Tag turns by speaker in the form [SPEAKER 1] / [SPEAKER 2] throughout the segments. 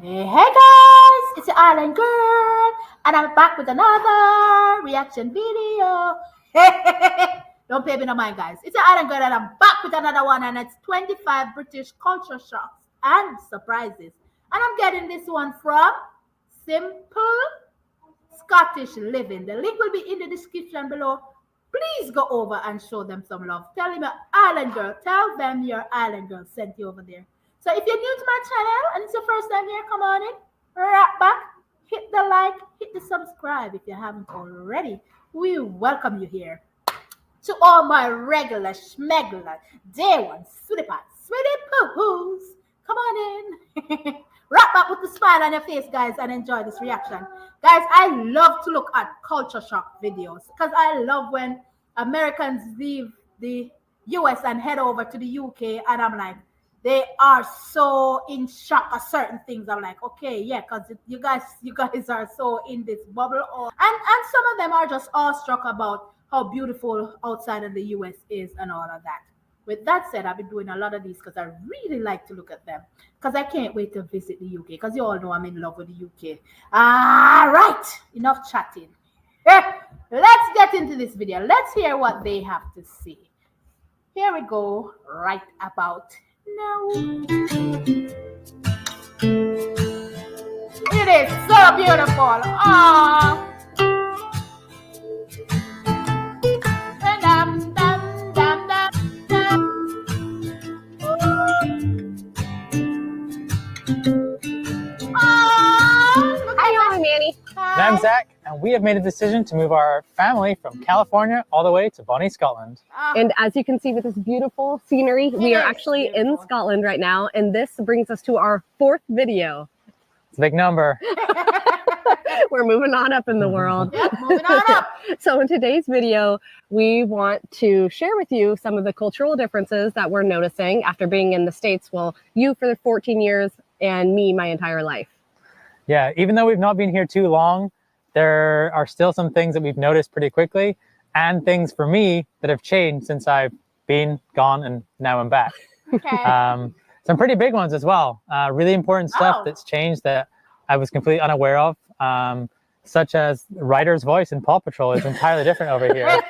[SPEAKER 1] Hey guys, it's your Island Girl, and I'm back with another reaction video. Don't pay me no mind, guys. It's your Island Girl, and I'm back with another one, and it's 25 British culture shocks and surprises. And I'm getting this one from Simple Scottish Living. The link will be in the description below. Please go over and show them some love. Tell them your Island Girl. Tell them your Island Girl sent you over there. So if you're new to my channel and it's your first time here, come on in, right back, hit the like, hit the subscribe if you haven't already. We welcome you here. To all my regular, schmegular, day ones, sweetie pots, sweetie poo-poos, come on in. Right back with the smile on your face, guys, and enjoy this reaction. Guys, I love to look at culture shock videos because I love when Americans leave the US and head over to the UK, and I'm like, they are so in shock at certain things. I'm like, okay, yeah, because you guys are so in this bubble. And some of them are just awestruck about how beautiful outside of the US is and all of that. With that said, I've been doing a lot of these because I really like to look at them. Because I can't wait to visit the UK. Because you all know I'm in love with the UK. All right, enough chatting. Let's get into this video. Let's hear what they have to say. Here we go, right about now. It is so beautiful. Aww.
[SPEAKER 2] Hi, I'm Manny.
[SPEAKER 3] And I'm Zach, and we have made a decision to move our family from California all the way to Bonnie, Scotland.
[SPEAKER 2] And as you can see with this beautiful scenery, we are actually in Scotland right now, and this brings us to our 4th video.
[SPEAKER 3] It's a big number.
[SPEAKER 2] We're moving on up in the world.
[SPEAKER 1] Yeah, moving on up.
[SPEAKER 2] So in today's video, we want to share with you some of the cultural differences that we're noticing after being in the States. Well, you for the 14 years and me my entire life.
[SPEAKER 3] Yeah, even though we've not been here too long, there are still some things that we've noticed pretty quickly, and things for me that have changed since I've been gone and now I'm back.
[SPEAKER 1] Okay.
[SPEAKER 3] Some pretty big ones as well. Really important stuff that's changed that I was completely unaware of, such as Ryder's voice in Paw Patrol is entirely different over here.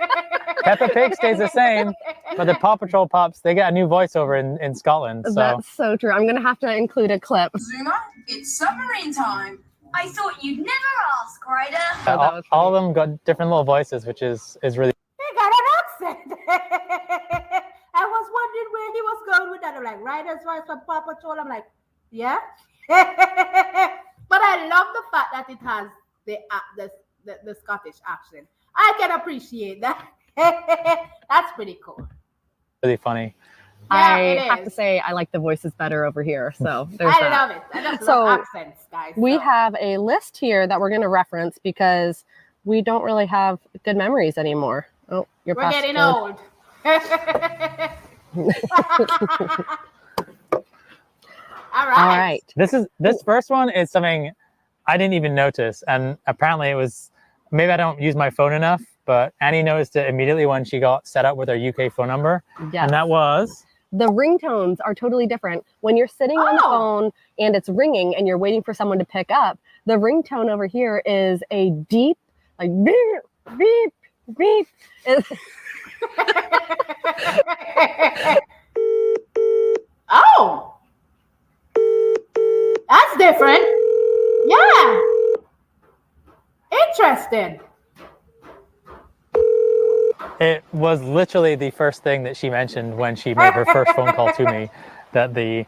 [SPEAKER 3] Peppa Pig stays the same, but the Paw Patrol pups, they get a new voiceover in Scotland. So.
[SPEAKER 2] That's so true. I'm going to have to include a clip.
[SPEAKER 4] Zuma, it's submarine time. I thought you'd never ask, Ryder.
[SPEAKER 3] All of them got different little voices, which is really.
[SPEAKER 1] He got an accent. I was wondering where he was going with that. I'm like, Ryder's voice from Paw Patrol. I'm like, yeah. But I love the fact that it has the Scottish accent. I can appreciate that. That's pretty cool.
[SPEAKER 3] Really funny.
[SPEAKER 1] Yeah,
[SPEAKER 2] I have to say I like the voices better over here. So there's that.
[SPEAKER 1] love it. I just love accents, guys.
[SPEAKER 2] We have a list here that we're going to reference because we don't really have good memories anymore. Oh,
[SPEAKER 1] we're getting old. All right.
[SPEAKER 3] This first one is something I didn't even notice, and apparently it was, maybe I don't use my phone enough, but Annie noticed it immediately when she got set up with her UK phone number.
[SPEAKER 2] Yes.
[SPEAKER 3] And that was?
[SPEAKER 2] The ringtones are totally different. When you're sitting on the phone and it's ringing and you're waiting for someone to pick up, the ringtone over here is a deep, like beep, beep, beep.
[SPEAKER 1] Oh, that's different. Yeah. Interesting.
[SPEAKER 3] It was literally the first thing that she mentioned when she made her first phone call to me, that the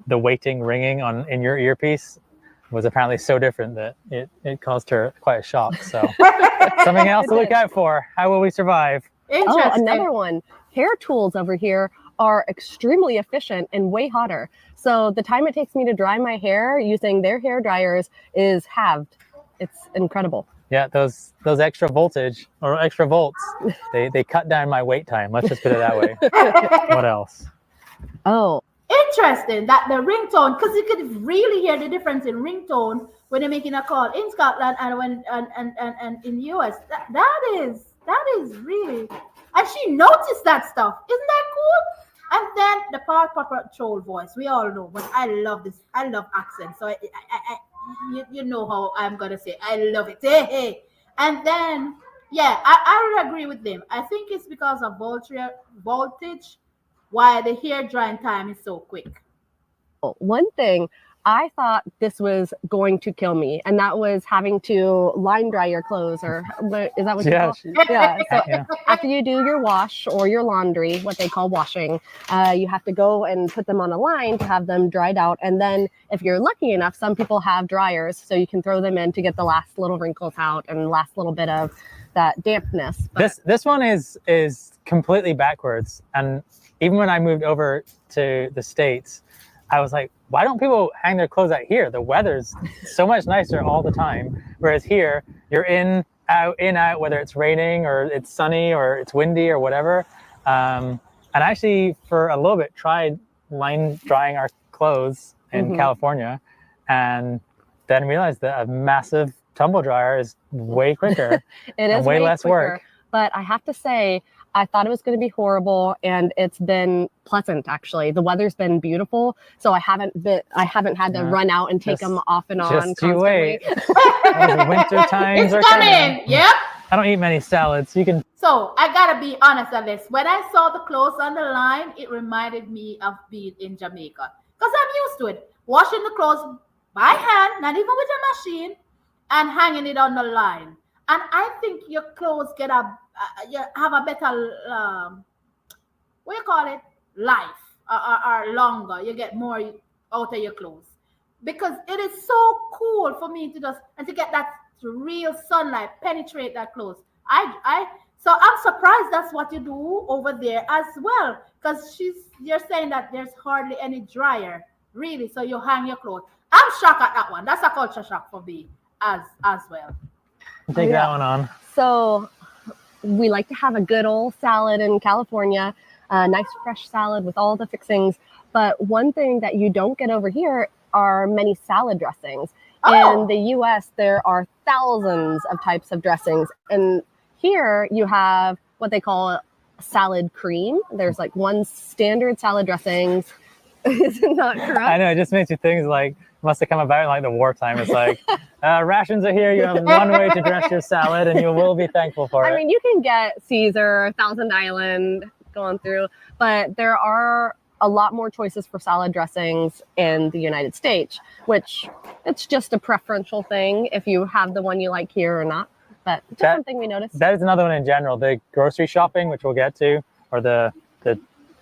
[SPEAKER 3] waiting ringing in your earpiece was apparently so different that it caused her quite a shock. So something else to look out for. How will we survive?
[SPEAKER 2] Oh, another one. Hair tools over here are extremely efficient and way hotter. So the time it takes me to dry my hair using their hair dryers is halved. It's incredible.
[SPEAKER 3] Yeah, those extra voltage or extra volts, they cut down my wait time. Let's just put it that way. What else?
[SPEAKER 2] Oh,
[SPEAKER 1] interesting that the ringtone, because you could really hear the difference in ringtone when you're making a call in Scotland and when and in the US. That is really, and she noticed that stuff. Isn't that cool? And then the Paw Patrol voice, we all know, but I love this. I love accents. So you know how I'm gonna say. I love it. Hey, hey. And then, yeah, I would agree with them. I think it's because of voltage, why the hair drying time is so quick.
[SPEAKER 2] One thing, I thought this was going to kill me, and that was having to line dry your clothes, or is that what you call it? Yeah. So after you do your wash or your laundry, what they call washing, you have to go and put them on a line to have them dried out. And then if you're lucky enough, some people have dryers, so you can throw them in to get the last little wrinkles out and last little bit of that dampness. But
[SPEAKER 3] This one is completely backwards. And even when I moved over to the States, I was like, why don't people hang their clothes out here? The weather's so much nicer all the time. Whereas here, you're in, out, whether it's raining or it's sunny or it's windy or whatever. And actually, for a little bit, tried line drying our clothes in California, and then realized that a massive tumble dryer is way quicker.
[SPEAKER 2] It is
[SPEAKER 3] way less
[SPEAKER 2] quicker,
[SPEAKER 3] work.
[SPEAKER 2] But I have to say, I thought it was going to be horrible, and it's been pleasant. Actually, the weather's been beautiful, so I haven't had to run out and take them off and on
[SPEAKER 3] Just you
[SPEAKER 2] constantly.
[SPEAKER 3] wait. The winter times
[SPEAKER 1] It's
[SPEAKER 3] are
[SPEAKER 1] coming. Yep.
[SPEAKER 3] I don't eat many salads. You can.
[SPEAKER 1] So I gotta be honest on this. When I saw the clothes on the line, it reminded me of being in Jamaica, because I'm used to it. Washing the clothes by hand, not even with a machine, and hanging it on the line. And I think your clothes you have a better what you call it, life, or longer. You get more out of your clothes, because it is so cool for me to to get that real sunlight penetrate that clothes. So I'm surprised that's what you do over there as well, because you're saying that there's hardly any dryer, really. So you hang your clothes. I'm shocked at that one. That's a culture shock for me as well.
[SPEAKER 3] Take that one on.
[SPEAKER 2] So we like to have a good old salad in California, a nice fresh salad with all the fixings. But one thing that you don't get over here are many salad dressings. In the US, there are thousands of types of dressings. And here you have what they call salad cream. There's like one standard salad dressings. Is it not correct?
[SPEAKER 3] I know, it just makes you think like, must have come about in like the wartime. It's like, rations are here. You have one way to dress your salad, and you will be thankful for it.
[SPEAKER 2] I mean, you can get Caesar, Thousand Island going through, but there are a lot more choices for salad dressings in the United States, which it's just a preferential thing if you have the one you like here or not. But just something we noticed.
[SPEAKER 3] That is another one in general. The grocery shopping, which we'll get to, or
[SPEAKER 2] So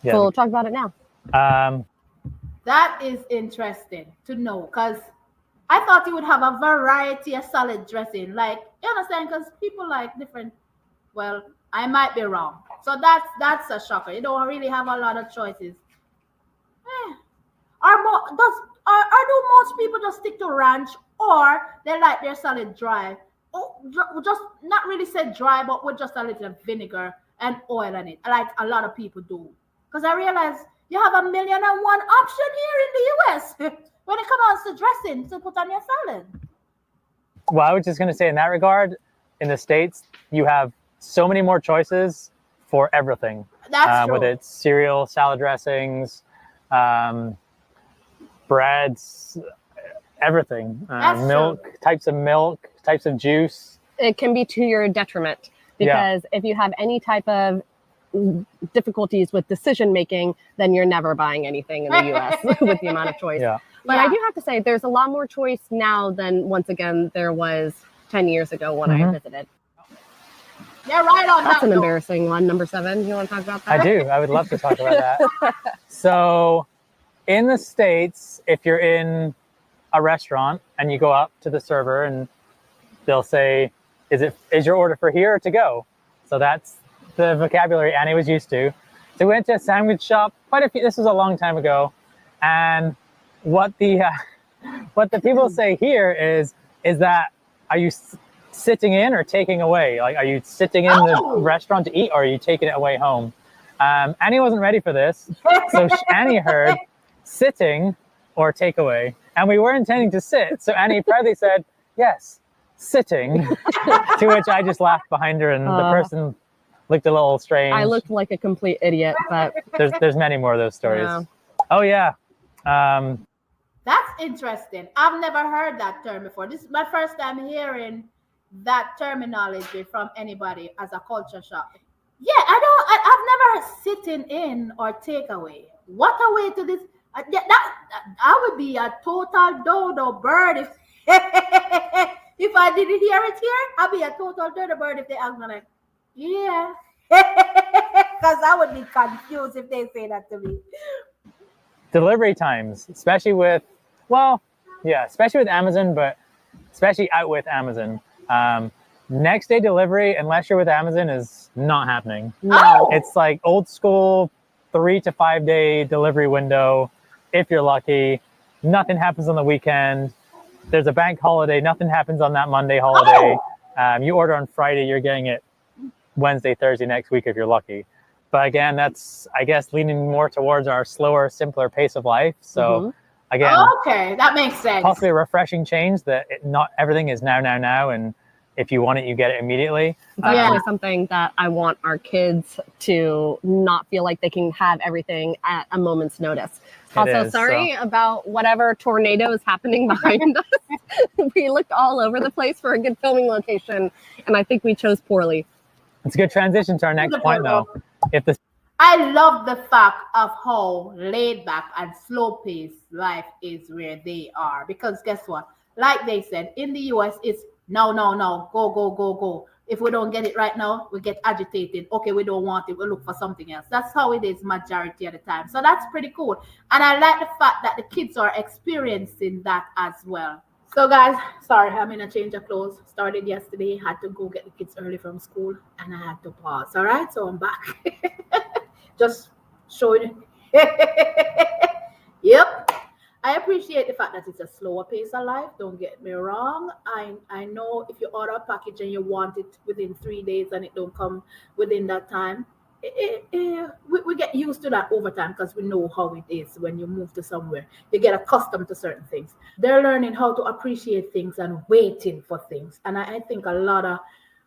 [SPEAKER 2] we'll talk about it now.
[SPEAKER 1] That is interesting to know, because I thought you would have a variety of salad dressing. Like, you understand, because people like different. Well, I might be wrong. So that's a shocker. You don't really have a lot of choices. Do most people just stick to ranch, or they like their salad dry? Oh, just not really say dry, but with just a little vinegar and oil in it, like a lot of people do. Because I realize you have 1,000,001 option here in the US when it comes to dressing to put on your salad.
[SPEAKER 3] Well, I was just going to say, in that regard, in the States, you have so many more choices for everything.
[SPEAKER 1] That's true.
[SPEAKER 3] Whether it's cereal, salad dressings, breads, everything. Milk, types of juice.
[SPEAKER 2] It can be to your detriment, because if you have any type of difficulties with decision making, then you're never buying anything in the US with the amount of choice. But I do have to say, there's a lot more choice now than, once again, there was 10 years ago when I visited.
[SPEAKER 1] Yeah, right on.
[SPEAKER 2] That's an embarrassing one. Number 7. You want to talk about that?
[SPEAKER 3] I do. I would love to talk about that. So in the States, if you're in a restaurant and you go up to the server and they'll say, is your order for here or to go? So that's the vocabulary Annie was used to. So we went to a sandwich shop, this was a long time ago. And what the people say here is that, are you sitting in or taking away? Like, are you sitting in the restaurant to eat, or are you taking it away home? Annie wasn't ready for this. So Annie heard sitting or takeaway. And we were intending to sit. So Annie proudly said, yes, sitting. To which I just laughed behind her, and the person looked a little strange.
[SPEAKER 2] I looked like a complete idiot, but
[SPEAKER 3] There's many more of those stories.
[SPEAKER 2] Yeah.
[SPEAKER 3] Oh yeah.
[SPEAKER 1] That's interesting. I've never heard that term before. This is my first time hearing that terminology from anybody as a culture shock. Yeah, I've never sitting in or takeaway. What a way to this. That I would be a total dodo bird if if I didn't hear it here. I'd be a total dodo bird if they ask me like, yeah, because I would be confused if they say that to me.
[SPEAKER 3] Delivery times, especially with Amazon, but especially out with Amazon. Next day delivery, unless you're with Amazon, is not happening.
[SPEAKER 2] no.
[SPEAKER 3] It's like old school 3 to 5 day delivery window. If you're lucky, nothing happens on the weekend. There's a bank holiday, nothing happens on that Monday holiday. You order on Friday, you're getting it Wednesday, Thursday next week if you're lucky. But again, that's, I guess, leaning more towards our slower, simpler pace of life. So again,
[SPEAKER 1] Okay, that makes sense.
[SPEAKER 3] possibly a refreshing change that not everything is now, and if you want it, you get it immediately.
[SPEAKER 2] It's actually something that I want our kids to not feel like they can have everything at a moment's notice. Also, sorry about whatever tornado is happening behind us. We looked all over the place for a good filming location, and I think we chose poorly.
[SPEAKER 3] It's a good transition to our next point, though.
[SPEAKER 1] I love the fact of how laid back and slow paced life is where they are. Because guess what? Like they said, in the US, it's no, go. If we don't get it right now, we get agitated. Okay, we don't want it. We'll look for something else. That's how it is majority of the time. So that's pretty cool. And I like the fact that the kids are experiencing that as well. So guys, sorry, I'm in a change of clothes. Started yesterday, had to go get the kids early from school, and I had to pause. All right, so I'm back. Just showing. Yep. I appreciate the fact that it's a slower pace of life. Don't get me wrong. I know if you order a package and you want it within 3 days and it don't come within that time, we get used to that over time because we know how it is when you move to somewhere. You get accustomed to certain things. They're learning how to appreciate things and waiting for things. And I think a lot of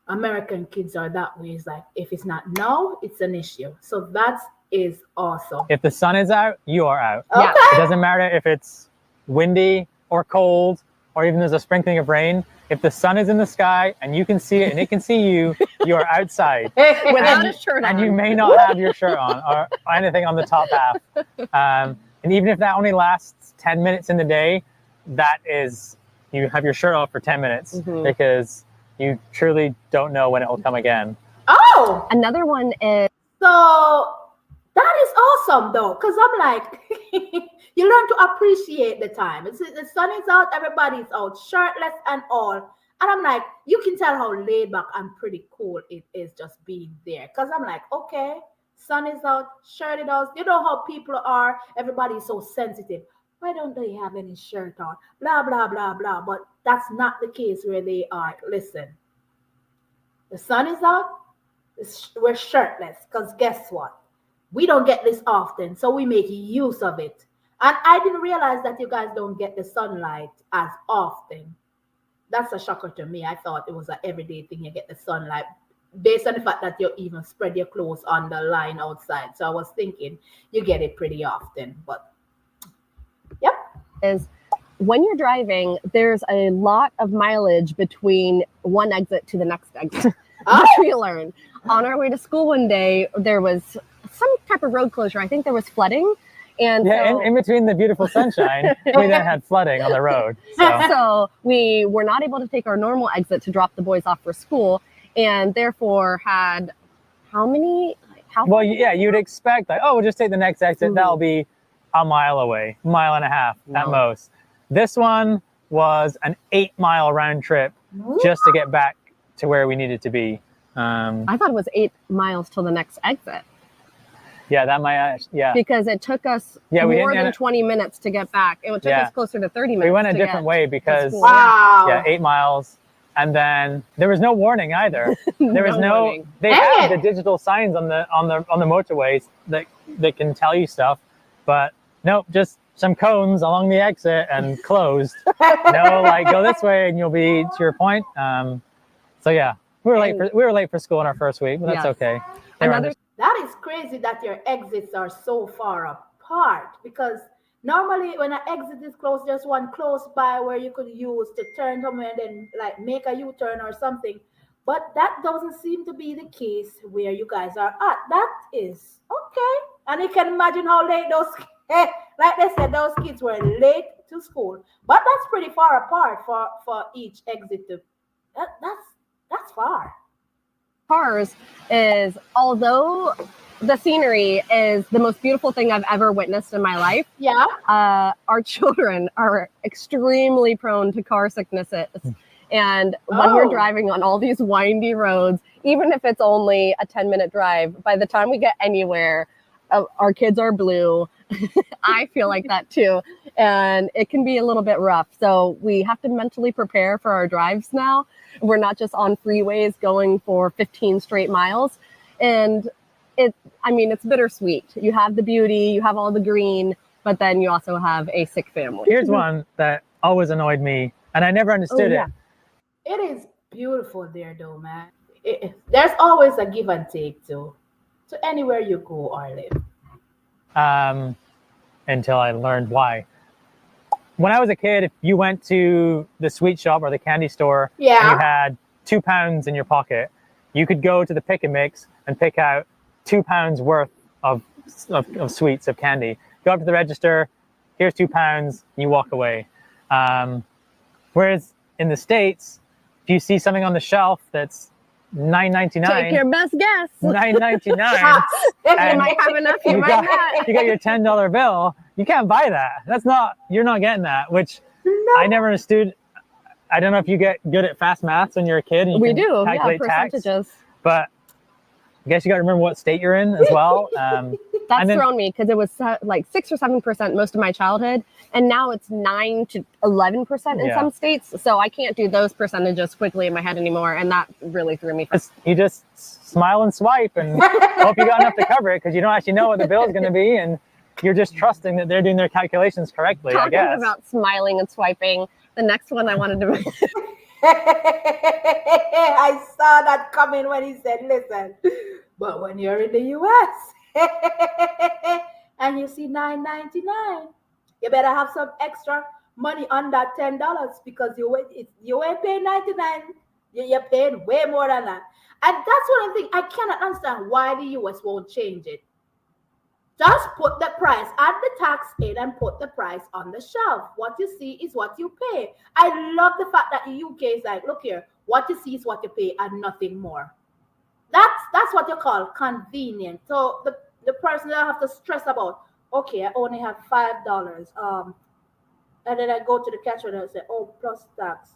[SPEAKER 1] American kids are that way. It's like, if it's not now, it's an issue. So that is awesome.
[SPEAKER 3] If the sun is out, you are out.
[SPEAKER 1] Okay.
[SPEAKER 3] It doesn't matter if it's windy or cold or even there's a sprinkling of rain. If the sun is in the sky and you can see it and it can see you, you are outside.
[SPEAKER 2] Without a shirt on.
[SPEAKER 3] And you may not have your shirt on or anything on the top half. And even if that only lasts 10 minutes in the day, that is, you have your shirt off for 10 minutes because you truly don't know when it will come again.
[SPEAKER 1] Oh,
[SPEAKER 2] Another one is,
[SPEAKER 1] so that is awesome though, because I'm like, you learn to appreciate the time. The sun is out, everybody's out, shirtless and all. And I'm like, you can tell how laid back and pretty cool it is just being there. Because I'm like, okay, sun is out, shirt is out. You know how people are, everybody's so sensitive. Why don't they have any shirt on? Blah, blah, blah, blah. But that's not the case where they are. Listen, the sun is out, we're shirtless. Because guess what? We don't get this often, so we make use of it. And I didn't realize that you guys don't get the sunlight as often. That's a shocker to me. I thought it was an everyday thing. You get the sunlight based on the fact that you even spread your clothes on the line outside. So I was thinking you get it pretty often. But yep.
[SPEAKER 2] is when you're driving, there's a lot of mileage between one exit to the next exit. Which we learned. On our way to school one day, there was some type of road closure. I think there was flooding. And
[SPEAKER 3] yeah, in between the beautiful sunshine, we then had flooding on the road.
[SPEAKER 2] So we were not able to take our normal exit to drop the boys off for school, and therefore had
[SPEAKER 3] you'd expect like, oh, we'll just take the next exit. That'll be a mile away, mile and a half at most. This one was an 8-mile round trip just to get back to where we needed to be.
[SPEAKER 2] I thought it was 8 miles till the next exit.
[SPEAKER 3] Yeah, that might,
[SPEAKER 2] because it took us more than 20 minutes to get back. It took us closer to 30 minutes.
[SPEAKER 3] We went a different way because, 8 miles. And then there was no warning either. There was no they have the digital signs on the motorways that can tell you stuff, but nope, just some cones along the exit and closed. No, like go this way and you'll be to your point. So yeah, We were late for school in our first week, but that's
[SPEAKER 2] Yes.
[SPEAKER 3] okay. They were
[SPEAKER 2] Another
[SPEAKER 1] That is crazy that your exits are so far apart, because normally when an exit is close, there's one close by where you could use to turn somewhere and then like make a U-turn or something. But that doesn't seem to be the case where you guys are at. That is okay. And you can imagine how late those like they said, those kids were late to school. But that's pretty far apart for each exit to that's far.
[SPEAKER 2] cars is, although the scenery is the most beautiful thing I've ever witnessed in my life,
[SPEAKER 1] Yeah.
[SPEAKER 2] our children are extremely prone to car sicknesses. And when we're
[SPEAKER 1] Oh.
[SPEAKER 2] driving on all these windy roads, even if it's only a 10-minute drive, by the time we get anywhere, our kids are blue. I feel like that too. And it can be a little bit rough. So we have to mentally prepare for our drives now. We're not just on freeways going for 15 straight miles. And it's bittersweet. You have the beauty, you have all the green, but then you also have a sick family.
[SPEAKER 3] Here's one that always annoyed me, and I never understood
[SPEAKER 2] yeah.
[SPEAKER 3] it.
[SPEAKER 1] It is beautiful there, though, man. There's always a give and take to anywhere you go or live.
[SPEAKER 3] Until I learned why. When I was a kid, if you went to the sweet shop or the candy store and you had £2 in your pocket, you could go to the pick and mix and pick out £2 worth of sweets, of candy. Go up to the register, here's £2, you walk away. Whereas in the States, if you see something on the shelf that's $9.99,
[SPEAKER 2] Take your best guess.
[SPEAKER 3] $9.99,
[SPEAKER 2] You might have enough, you might not.
[SPEAKER 3] you got your $10 bill, you can't buy that. You're not getting that, which I never understood. I don't know if you get good at fast maths when you're a kid and you can calculate
[SPEAKER 2] percentages.
[SPEAKER 3] tax, but I guess you got to remember what state you're in as well.
[SPEAKER 2] That's thrown me because it was like 6 or 7% most of my childhood, and now it's 9 to 11% in some states. So I can't do those percentages quickly in my head anymore, and that really threw me.
[SPEAKER 3] You just smile and swipe and hope you got enough to cover it, because you don't actually know what the bill is going to be, and you're just trusting that they're doing their calculations correctly.
[SPEAKER 2] Talking
[SPEAKER 3] I guess.
[SPEAKER 2] About smiling and swiping, the next one I wanted to.
[SPEAKER 1] I saw that coming when he said, listen, but when you're in the US and you see $9.99, you better have some extra money on that $10, because you ain't paying $99, you're paying way more than that. And that's one of the things I cannot understand why the US won't change it. Just put the price at the tax aid and put the price on the shelf. What you see is what you pay. I love the fact that the UK is like, look here, what you see is what you pay and nothing more. That's what you call convenient. So the person that I have to stress about, okay, I only have $5. And then I go to the cashier and I say, oh, plus tax.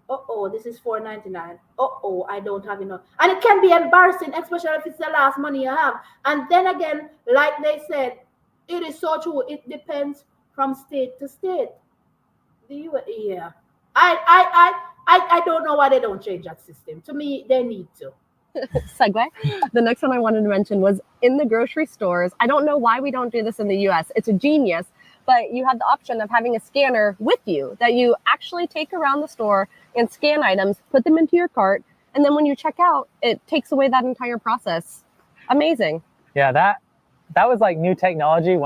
[SPEAKER 1] Oh, this is $4.99. I don't have enough. And it can be embarrassing, especially if it's the last money you have. And then again, like they said, it is so true. It depends from state to state. Yeah. I don't know why they don't change that system. To me, they need to.
[SPEAKER 2] Segue. The next one I wanted to mention was in the grocery stores. I don't know why we don't do this in the US. It's a genius, but you have the option of having a scanner with you that you actually take around the store and scan items, put them into your cart, and then when you check out, it takes away that entire process. Amazing.
[SPEAKER 3] Yeah, that was like new technology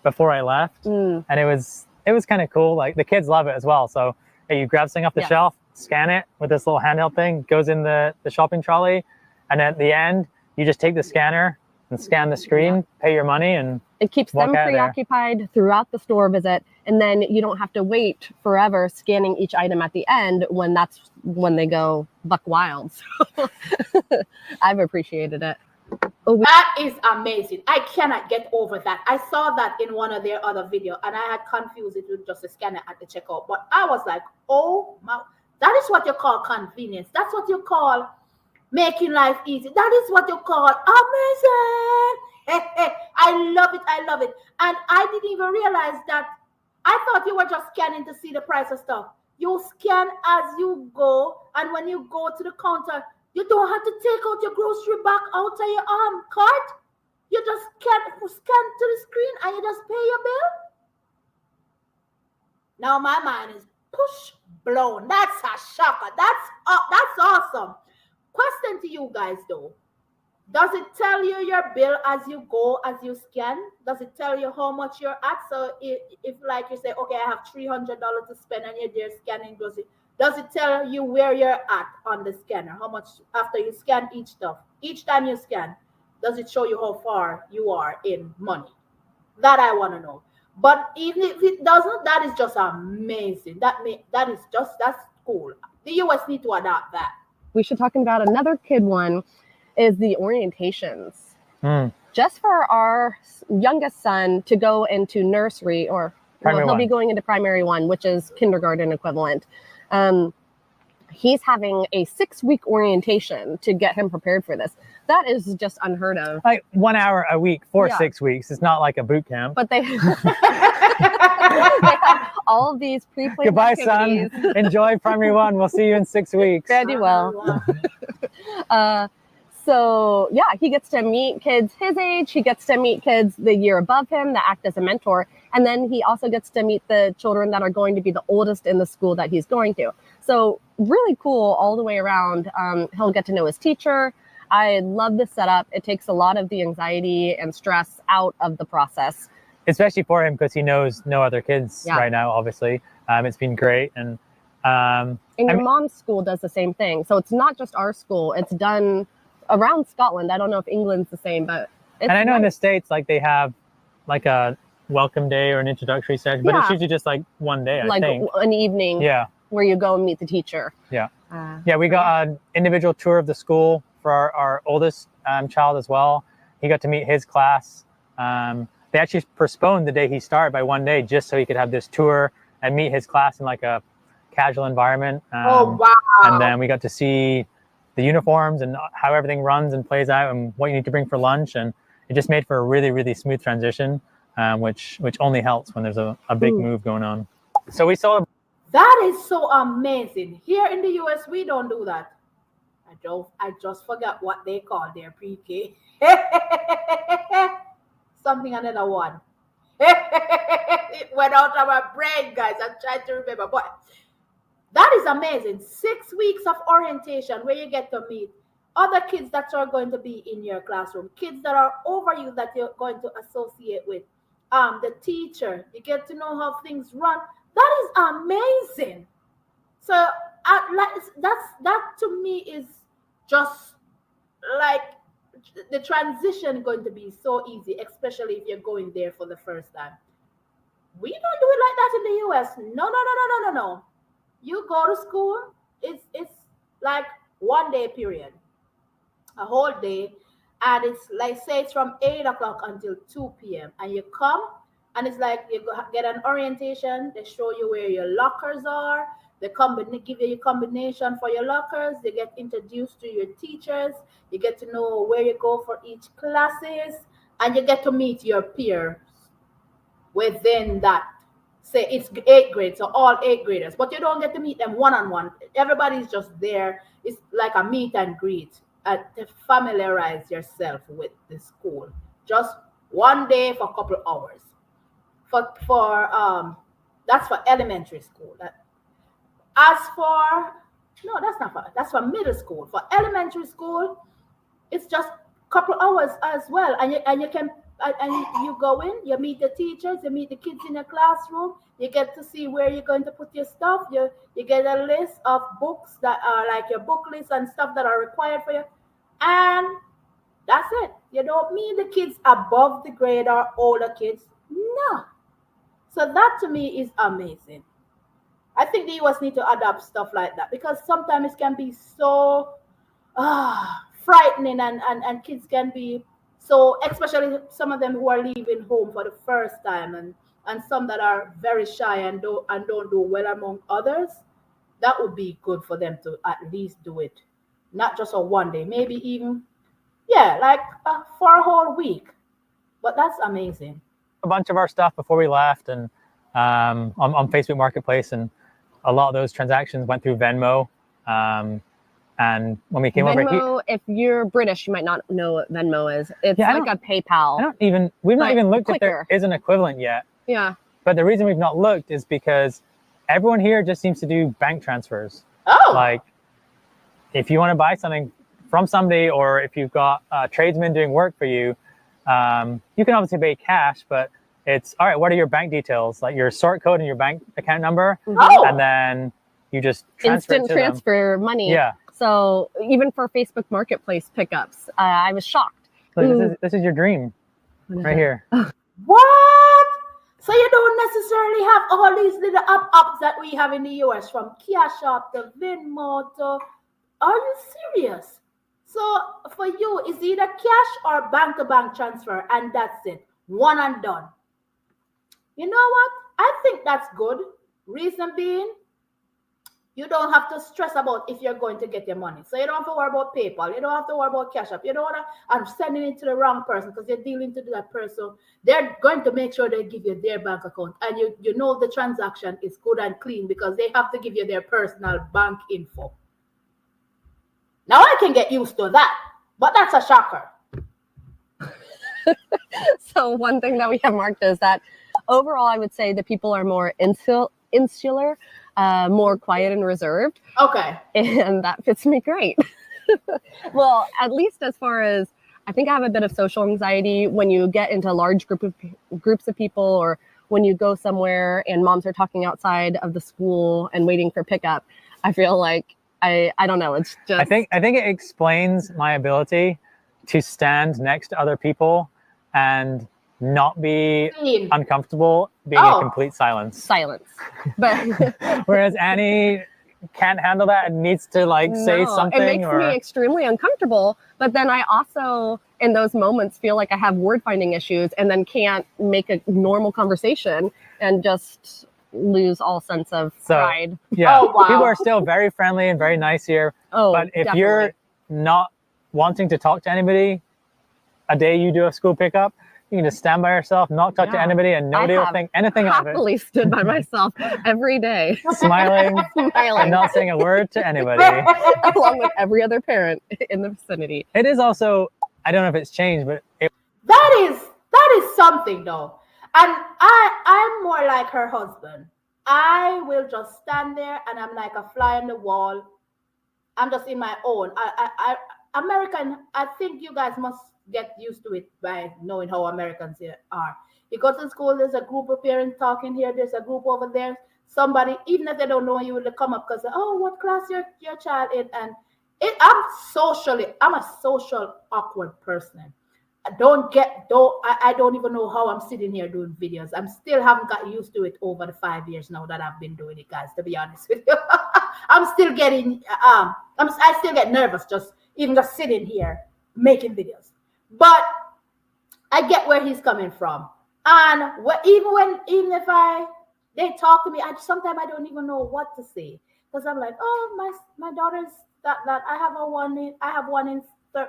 [SPEAKER 3] before I left, and it was kind of cool. Like the kids love it as well. So hey, you grab something off the shelf, scan it with this little handheld thing, goes in the shopping trolley, and at the end you just take the scanner and scan the screen, pay your money, and
[SPEAKER 2] it keeps them preoccupied throughout the store visit, and then you don't have to wait forever scanning each item at the end when they go buck wild. So I've appreciated it.
[SPEAKER 1] That is amazing. I cannot get over that. I saw that in one of their other videos, and I had confused it with just a scanner at the checkout. But I was like, oh my, that is what you call convenience. That's what you call making life easy. That is what you call amazing. I love it. I love it. And I didn't even realize that. I thought you were just scanning to see the price of stuff. You scan as you go, and when you go to the counter, you don't have to take out your grocery bag out of your cart. You just scan to the screen and you just pay your bill. Now my mind is push blown. That's a shocker. That's awesome. Question to you guys though. Does it tell you your bill as you go, as you scan? Does it tell you how much you're at? So if like you say, okay, I have $300 to spend and you're there scanning, does it tell you where you're at on the scanner? How much after you scan each stuff? Each time you scan, does it show you how far you are in money? That I want to know. But even if it doesn't, that is just amazing. That's cool. The US need to adopt that.
[SPEAKER 2] We should talk about another kid one is the orientations. Just for our youngest son to go into nursery or he'll be going into primary one, which is kindergarten equivalent. He's having a 6-week orientation to get him prepared for this. That is just unheard of.
[SPEAKER 3] Like 1 hour a week for 6 weeks. It's not like a boot camp.
[SPEAKER 2] But they, they have all of these pre-planned
[SPEAKER 3] Goodbye,
[SPEAKER 2] activities.
[SPEAKER 3] son. Enjoy primary one. We'll see you in 6 weeks.
[SPEAKER 2] Very well. So yeah, he gets to meet kids his age. He gets to meet kids the year above him that act as a mentor. And then he also gets to meet the children that are going to be the oldest in the school that he's going to. So really cool all the way around. He'll get to know his teacher. I love this setup. It takes a lot of the anxiety and stress out of the process.
[SPEAKER 3] Especially for him because he knows no other kids right now, obviously. It's been great. And
[SPEAKER 2] your mom's school does the same thing. So it's not just our school. It's done around Scotland. I don't know if England's the same, but
[SPEAKER 3] and I know in the States, like they have like a welcome day or an introductory session, but it's usually just like one day, I think.
[SPEAKER 2] An evening where you go and meet the teacher.
[SPEAKER 3] We got an individual tour of the school for our oldest child as well. He got to meet his class. They actually postponed the day he started by 1 day just so he could have this tour and meet his class in like a casual environment.
[SPEAKER 1] Oh, wow.
[SPEAKER 3] And then we got to see the uniforms and how everything runs and plays out and what you need to bring for lunch. And it just made for a really, really smooth transition, which only helps when there's a big move going on. So we saw.
[SPEAKER 1] That is so amazing. Here in the US, we don't do that. I just forgot what they call their pre-K. Something another one. It went out of my brain, guys. I'm trying to remember. But that is amazing. 6 weeks of orientation where you get to meet other kids that are going to be in your classroom, kids that are over you that you're going to associate with, the teacher. You get to know how things run. That is amazing. So that to me is just like the transition going to be so easy, especially if you're going there for the first time. We don't do it like that in the US. No. You go to school, it's like 1 day period, a whole day. And it's like, say it's from 8 o'clock until 2 p.m. And you come and it's like you get an orientation. They show you where your lockers are. They give you a combination for your lockers. You get introduced to your teachers. You get to know where you go for each classes. And you get to meet your peers within that. Say it's 8th grade, so all 8th graders. But you don't get to meet them one-on-one. Everybody's just there. It's like a meet and greet to familiarize yourself with the school. Just 1 day for a couple of hours. That's for elementary school. That's for middle school. For elementary school, it's just a couple hours as well. And you go in, you meet the teachers, you meet the kids in the classroom, you get to see where you're going to put your stuff. You get a list of books that are like your book list and stuff that are required for you. And that's it. You don't meet the kids above the grade or older kids. No. So that to me is amazing. I think the US need to adopt stuff like that because sometimes it can be so frightening and kids can be so, especially some of them who are leaving home for the first time and some that are very shy and don't do well among others. That would be good for them to at least do it. Not just a 1 day, maybe even, for a whole week. But that's amazing.
[SPEAKER 3] A bunch of our stuff before we left and on Facebook Marketplace, and a lot of those transactions went through Venmo. And when we came over here,
[SPEAKER 2] if you're British, you might not know what Venmo is. It's like a PayPal.
[SPEAKER 3] We've not even looked if there is an equivalent yet.
[SPEAKER 2] Yeah.
[SPEAKER 3] But the reason we've not looked is because everyone here just seems to do bank transfers.
[SPEAKER 1] Oh.
[SPEAKER 3] Like, if you want to buy something from somebody, or if you've got a tradesman doing work for you, you can obviously pay cash, but it's all right. What are your bank details? Like your sort code and your bank account number, and then you just transfer
[SPEAKER 2] instant transfer money.
[SPEAKER 3] Yeah.
[SPEAKER 2] So even for Facebook Marketplace pickups, I was shocked.
[SPEAKER 3] So this is your dream, right here.
[SPEAKER 1] What? So you don't necessarily have all these little apps that we have in the US, from Cash App to Venmo to. Are you serious? So for you, is either cash or bank-to-bank transfer, and that's it, one and done. You know what? I think that's good. Reason being, you don't have to stress about if you're going to get your money. So you don't have to worry about PayPal. You don't have to worry about Cash App. You don't want to, I'm sending it to the wrong person because you're dealing to that person. They're going to make sure they give you their bank account. And you know the transaction is good and clean because they have to give you their personal bank info. Now I can get used to that, but that's a shocker.
[SPEAKER 2] So one thing that we have marked is that overall, I would say the people are more insular, more quiet and reserved.
[SPEAKER 1] Okay.
[SPEAKER 2] And that fits me great. Well, at least as far as, I think I have a bit of social anxiety when you get into large groups of people, or when you go somewhere and moms are talking outside of the school and waiting for pickup. I feel like I don't know. It's just.
[SPEAKER 3] I think it explains my ability to stand next to other people and not be uncomfortable being in complete silence.
[SPEAKER 2] But
[SPEAKER 3] whereas Annie can't handle that and needs to say something.
[SPEAKER 2] It makes me extremely uncomfortable. But then I also, in those moments, feel like I have word finding issues and then can't make a normal conversation and just lose all sense of pride.
[SPEAKER 3] Yeah, people are still very friendly and very nice here. But if
[SPEAKER 2] definitely.
[SPEAKER 3] You're not wanting to talk to anybody, a day you do a school pickup, you can just stand by yourself, not talk to anybody, and nobody will think anything of it.
[SPEAKER 2] I happily stood by myself every day.
[SPEAKER 3] Smiling and not saying a word to anybody.
[SPEAKER 2] Along with every other parent in the vicinity.
[SPEAKER 3] It is also, I don't know if it's changed, but
[SPEAKER 1] that is something though. And I'm more like her husband. I will just stand there and I'm like a fly on the wall. I'm just in my own. American, I think you guys must get used to it by knowing how Americans here are. You go to school, there's a group of parents talking here, there's a group over there. Somebody, even if they don't know you, will come up because, oh, what class your child in? And I'm a social awkward person. I don't even know how I'm sitting here doing videos. I'm still haven't got used to it over the 5 years now that I've been doing it, guys, to be honest with you. I'm still getting, I still get nervous just sitting here making videos. But I get where he's coming from. And even if they talk to me, sometimes I don't even know what to say. Because I'm like, oh, my daughter's that I have one in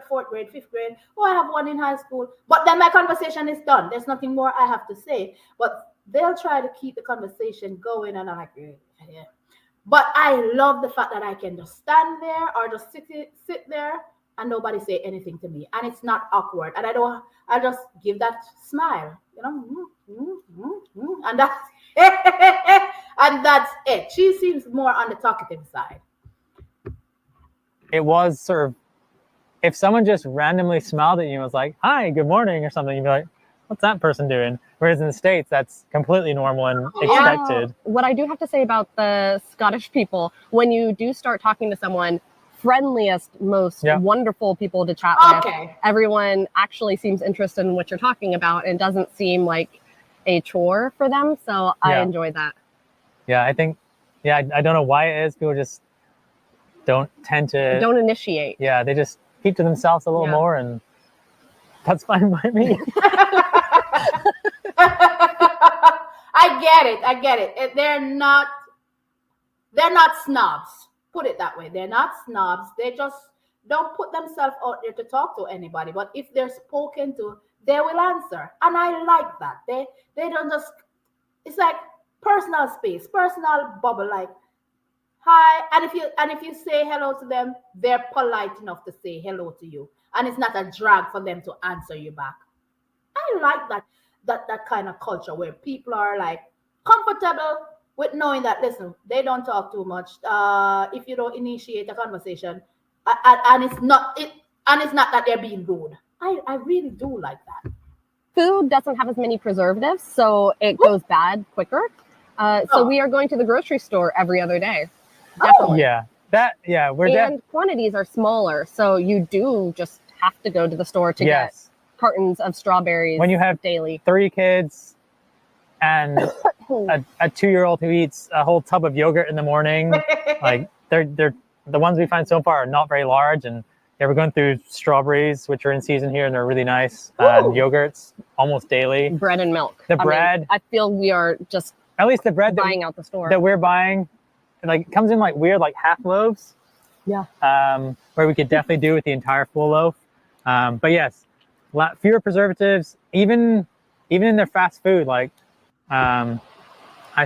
[SPEAKER 1] fourth grade, fifth grade. Oh, I have one in high school. But then my conversation is done. There's nothing more I have to say. But they'll try to keep the conversation going, and I'm like, yeah. But I love the fact that I can just stand there or just sit there and nobody say anything to me, and it's not awkward. And I just give that smile, and that's and that's it. She seems more on the talkative side.
[SPEAKER 3] It was sort of, if someone just randomly smiled at you and was like, hi, good morning, or something, you'd be like, what's that person doing? Whereas in the States, that's completely normal and expected.
[SPEAKER 2] What I do have to say about the Scottish people, when you do start talking to someone, friendliest, most wonderful people to chat with. Everyone actually seems interested in what you're talking about and doesn't seem like a chore for them. So I enjoy that.
[SPEAKER 3] Yeah, I think, I don't know why it is. People just don't
[SPEAKER 2] initiate.
[SPEAKER 3] Yeah, they just keep to themselves a little more, and that's fine by me.
[SPEAKER 1] I get it. They're not snobs. Put it that way. They're not snobs. They just don't put themselves out there to talk to anybody. But if they're spoken to, they will answer. And I like that. They don't just, it's like personal space, personal bubble, like, hi. And if you say hello to them, they're polite enough to say hello to you. And it's not a drag for them to answer you back. I like that kind of culture where people are like comfortable with knowing that, listen, they don't talk too much. If you don't initiate a conversation, and it's not that they're being rude. I really do like that.
[SPEAKER 2] Food doesn't have as many preservatives, so it goes bad quicker. So we are going to the grocery store every other day. Definitely.
[SPEAKER 3] And
[SPEAKER 2] quantities are smaller, so you do just have to go to the store to get cartons of strawberries
[SPEAKER 3] when you have
[SPEAKER 2] daily.
[SPEAKER 3] 3 kids and a 2-year-old who eats a whole tub of yogurt in the morning, like they're the ones we find so far are not very large, and we're going through strawberries, which are in season here, and they're really nice. Yogurts almost daily.
[SPEAKER 2] Bread and milk.
[SPEAKER 3] I
[SPEAKER 2] feel we are just
[SPEAKER 3] at least the bread
[SPEAKER 2] buying out the store
[SPEAKER 3] that we're buying, like comes in like weird like half loaves.
[SPEAKER 2] Yeah.
[SPEAKER 3] Where we could definitely do with the entire full loaf. But yes, fewer preservatives, even in their fast food. Like I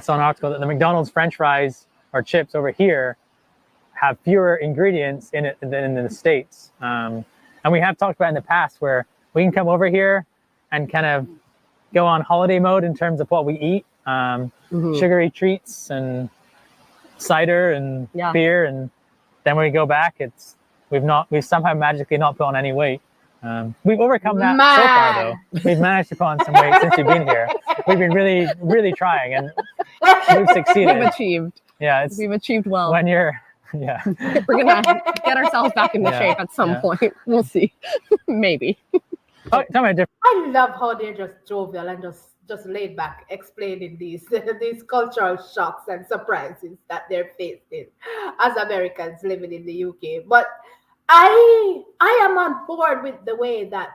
[SPEAKER 3] saw an article that the McDonald's French fries or chips over here have fewer ingredients in it than in the States. And we have talked about in the past where we can come over here and kind of go on holiday mode in terms of what we eat. Sugary treats and cider and beer, and then when we go back, we've somehow magically not put on any weight. We've overcome that so far, though. We've managed to put on some weight since we've been here. We've been really, really trying, and we've succeeded.
[SPEAKER 2] We've achieved.
[SPEAKER 3] Yeah,
[SPEAKER 2] we've achieved well.
[SPEAKER 3] When you're,
[SPEAKER 2] we're gonna get ourselves back into shape at some point. We'll see. Maybe.
[SPEAKER 3] Oh, tell me
[SPEAKER 1] I love how they're just jovial and just laid back, explaining these cultural shocks and surprises that they're facing as Americans living in the UK. But I am on board with the way that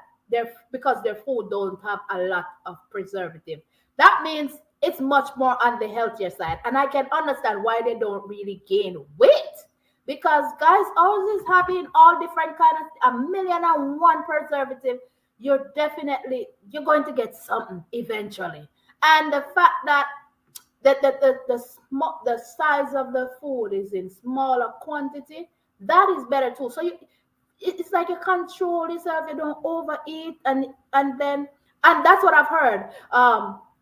[SPEAKER 1] because their food don't have a lot of preservative. That means it's much more on the healthier side, and I can understand why they don't really gain weight, because guys, ours is having all different kind of 1,000,001 preservative. You're going to get something eventually. And the fact that the size of the food is in smaller quantity, that is better too. So it's like you control yourself, you don't overeat, and that's what I've heard.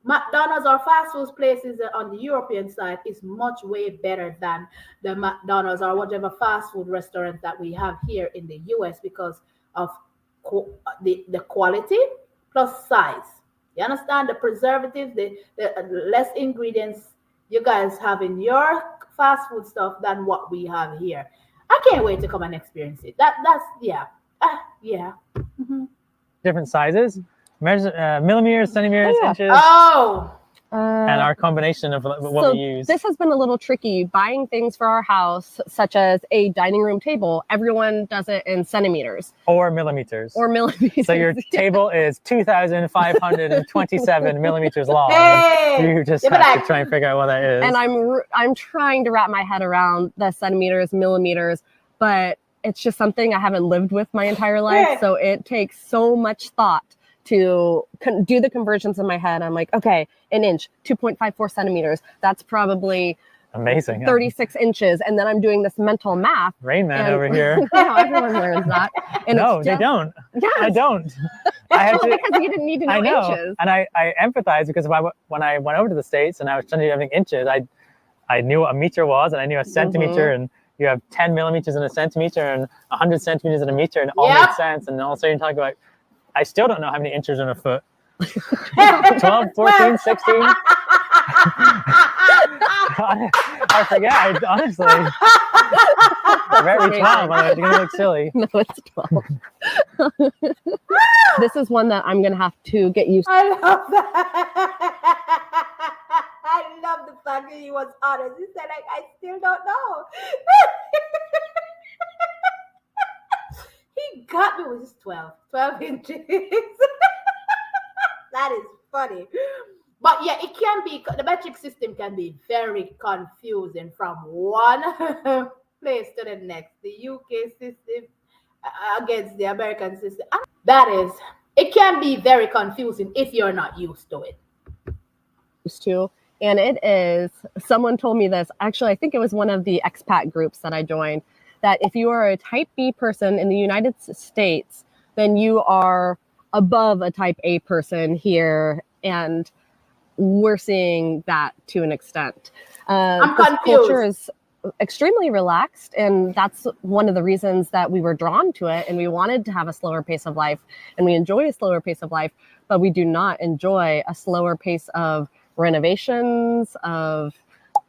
[SPEAKER 1] McDonald's or fast food places on the European side is much way better than the McDonald's or whatever fast food restaurant that we have here in the US because of the quality plus size. You understand? The preservatives, the less ingredients you guys have in your fast food stuff than what we have here. I can't wait to come and experience it.
[SPEAKER 3] Different sizes, millimeters, centimeters, inches. And our combination of what we use.
[SPEAKER 2] This has been a little tricky. Buying things for our house, such as a dining room table, everyone does it in centimeters.
[SPEAKER 3] Or millimeters. So your table is 2,527 millimeters long.
[SPEAKER 1] Hey!
[SPEAKER 3] You just have to try and figure out what that is.
[SPEAKER 2] And I'm trying to wrap my head around the centimeters, millimeters, but it's just something I haven't lived with my entire life. So it takes so much thought to do the conversions in my head. I'm like, okay, an inch, 2.54 centimeters. That's probably
[SPEAKER 3] amazing.
[SPEAKER 2] 36 inches. And then I'm doing this mental math.
[SPEAKER 3] Rain Man over here.
[SPEAKER 2] Everyone learns that. And
[SPEAKER 3] no, they don't.
[SPEAKER 2] Yes.
[SPEAKER 3] I don't. I have to,
[SPEAKER 2] because you didn't need to know, inches.
[SPEAKER 3] And I empathize because when I went over to the States and I was trying to do everything inches, I knew what a meter was, and I knew a centimeter, and you have 10 millimeters in a centimeter and 100 centimeters in a meter, and it all makes sense. And all of a sudden you're talking about, I still don't know how many inches in a foot. 12, 14, 16? I forget, honestly. Very 12, otherwise you're going to look silly.
[SPEAKER 2] No, it's 12. This is one that I'm going to have to get used to.
[SPEAKER 1] I love that. I love the fact that he was honest. He said, like, I still don't know. He got me with his 12 inches. That is funny. But yeah, it can be, the metric system can be very confusing from one place to the next. The UK system against the American system. It can be very confusing if you're not used to it.
[SPEAKER 2] Used to. And it is, someone told me this, actually, I think it was one of the expat groups that I joined, that if you are a type B person in the United States, then you are above a type A person here. And we're seeing that to an extent.
[SPEAKER 1] I'm confused.
[SPEAKER 2] extremely relaxed, and that's one of the reasons that we were drawn to it, and we wanted to have a slower pace of life, and we enjoy a slower pace of life, but we do not enjoy a slower pace of renovations, of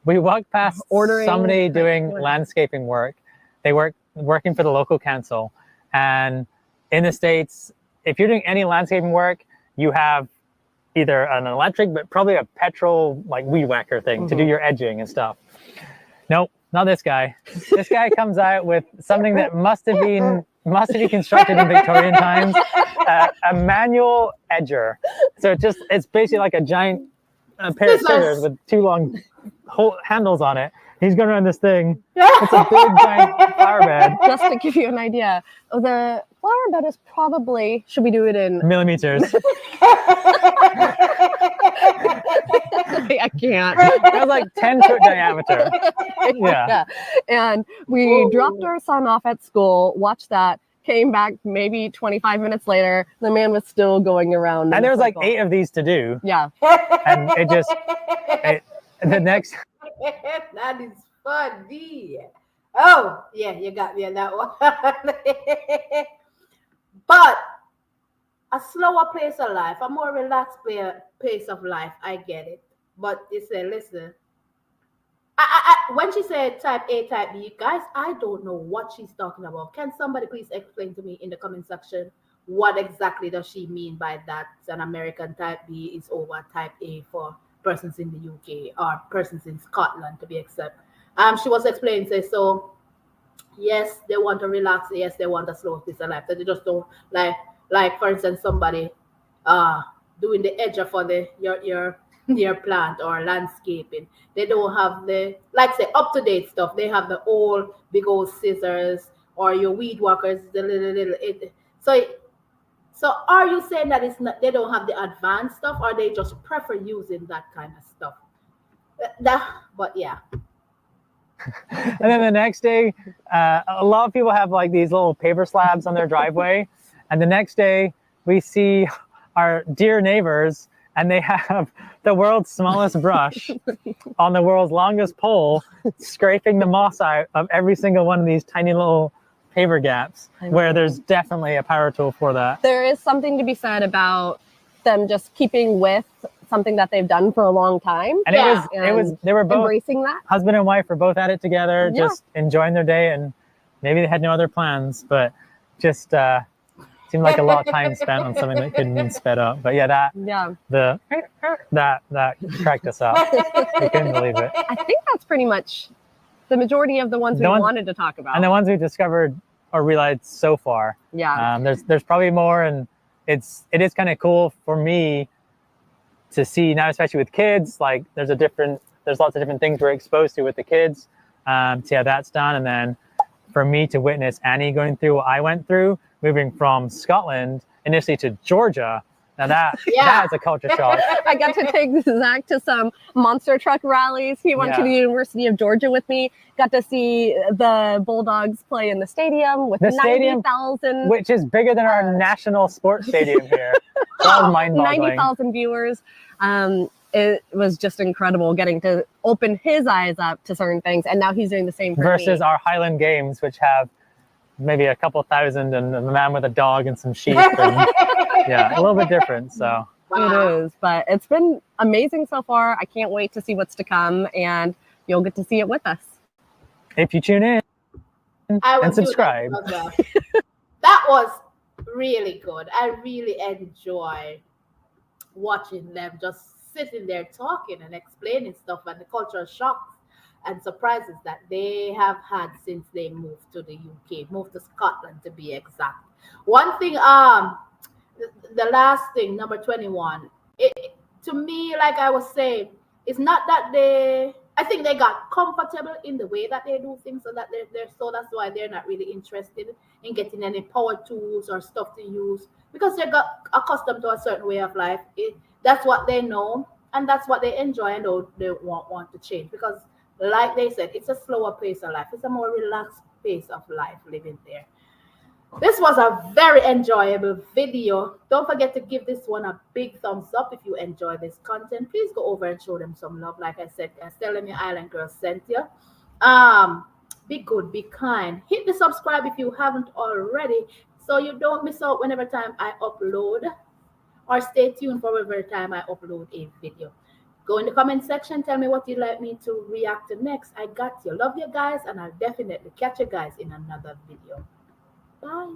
[SPEAKER 3] we walked past
[SPEAKER 2] ordering
[SPEAKER 3] somebody doing landscaping work. They working for the local council, and in the States, if you're doing any landscaping work, you have either an electric, but probably a petrol like weed whacker thing to do your edging and stuff. Nope, not this guy. This guy comes out with something that must have been constructed in Victorian times, a manual edger. So it's basically like a giant pair of scissors with two long handles on it. He's going around this thing. It's a big giant flower bed.
[SPEAKER 2] Just to give you an idea, the flower bed is probably, should we do it in
[SPEAKER 3] millimeters?
[SPEAKER 2] I can't.
[SPEAKER 3] It was like 10-foot diameter. Yeah.
[SPEAKER 2] And we dropped our son off at school, watched that, came back maybe 25 minutes later. The man was still going around.
[SPEAKER 3] And there was like 8 of these to do.
[SPEAKER 2] Yeah.
[SPEAKER 3] And the next.
[SPEAKER 1] That is funny. Oh, yeah, you got me on that one. But a slower pace of life, a more relaxed pace of life, I get it. But you say, listen, when she said type A, type B, guys, I don't know what she's talking about. Can somebody please explain to me in the comment section what exactly does she mean by that? An American type B is over type A for persons in the UK or persons in Scotland to be exact. She was explaining, say, so yes, they want to relax. Yes, they want a slow pace of life. So they just don't like for instance, somebody doing the edger for your plant or landscaping. They don't have the, like say, up-to-date stuff. They have the old big old scissors, or your weed whackers, the little so are you saying that it's not, they don't have the advanced stuff, or they just prefer using that kind of stuff? But yeah.
[SPEAKER 3] And then the next day, a lot of people have like these little paver slabs on their driveway. And the next day, we see our dear neighbors, and they have the world's smallest brush on the world's longest pole, scraping the moss out of every single one of these tiny little paver gaps, where there's definitely a power tool for that.
[SPEAKER 2] There is something to be said about them just keeping with something that they've done for a long time.
[SPEAKER 3] And it was they were both
[SPEAKER 2] embracing that.
[SPEAKER 3] Husband and wife were both at it together, just enjoying their day, and maybe they had no other plans, but just seemed like a lot of time spent on something that couldn't be sped up. But that cracked us up. We couldn't believe it.
[SPEAKER 2] I think that's pretty much the majority of the ones we wanted to talk about.
[SPEAKER 3] And the ones we discovered or realized so far.
[SPEAKER 2] Yeah.
[SPEAKER 3] There's probably more, and it is kind of cool for me to see now, especially with kids. Like there's lots of different things we're exposed to with the kids. See how that's done, and then for me to witness Annie going through what I went through, moving from Scotland initially to Georgia. Now that is a culture shock.
[SPEAKER 2] I got to take Zach to some monster truck rallies. He went to the University of Georgia with me. Got to see the Bulldogs play in the stadium with 90,000.
[SPEAKER 3] Which is bigger than our national sports stadium here. That was mind-boggling.
[SPEAKER 2] 90,000 viewers. It was just incredible getting to open his eyes up to certain things. And now he's doing the same for
[SPEAKER 3] versus
[SPEAKER 2] me.
[SPEAKER 3] Our Highland Games, which have maybe a couple thousand and a man with a dog and some sheep. And, a little bit different. So
[SPEAKER 2] it is, but it's been amazing so far. I can't wait to see what's to come, and you'll get to see it with us
[SPEAKER 3] if you tune in and subscribe.
[SPEAKER 1] That was really good. I really enjoy watching them just sitting there talking and explaining stuff, and the cultural shocks and surprises that they have had since they moved to the UK, moved to Scotland to be exact. One thing, the last thing, number 21, to me, like I was saying, it's not that I think they got comfortable in the way that they do things, so that so that's why they're not really interested in getting any power tools or stuff to use, because they got accustomed to a certain way of life. That's what they know, and that's what they enjoy, and they want to change, because like they said, it's a slower pace of life. It's a more relaxed pace of life living there. This was a very enjoyable video. Don't forget to give this one a big thumbs up if you enjoy this content. Please go over and show them some love. Like I said, guys, tell them your island girl sent you. Be good, be kind. Hit the subscribe if you haven't already, so you don't miss out whenever time I upload, or stay tuned for every time I upload a video. Go in the comment section, tell me what you'd like me to react to next. I got you. Love you guys, and I'll definitely catch you guys in another video. Bye.